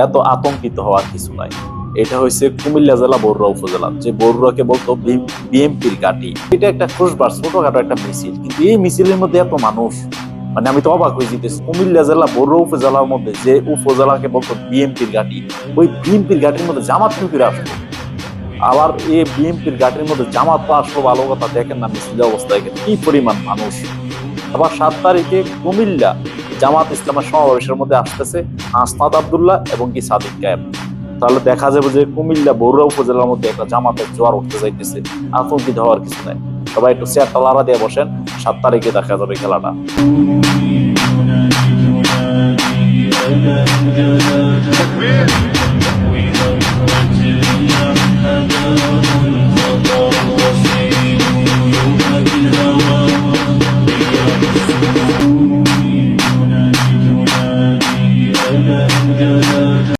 এত আতঙ্কিত হওয়ার কিছু নাই। এটা হয়েছে কুমিল্লা জেলা বরুড়া উপজেলা, যে বরুড়াকে বলতো বিএমপির ঘাঁটি। এটা একটা খুশবার ছোটখাটো একটা মিছিল, কিন্তু এই মিছিলের মধ্যে এত মানুষ, মানে আমি তো অবাক হয়ে যেতেছি। কুমিল্লা জেলা বরুড়া উপজেলার মধ্যে যে উপজেলাকে বলতো বিএমপির ঘাঁটি, ওই বিএমপির ঘাঁটির মধ্যে জামাত ফিরে আসতো। আবার এই বিএমপির ঘাঁটির মধ্যে জামাত আসলো, ভালো কথা। দেখেন না মিছিল অবস্থা, এখানে কি পরিমাণ মানুষ। আবার 7 তারিখে কুমিল্লা জামাত ইসলামের সমাবেশের মধ্যে আসতেছে হাসনাত আব্দুল্লাহ এবং কি সাদিক কায়েম। তাহলে দেখা যাবে যে কুমিল্লা বরুড়া উপজেলার মধ্যে একটা জামাতের জোয়ার উঠতে যাইতেছে। আতঙ্কিত হওয়ার কিছু নাই, সবাই একটু চেয়ারটা লাড়া দিয়ে বসেন। 7 তারিখে দেখা যাবে খেলাটা।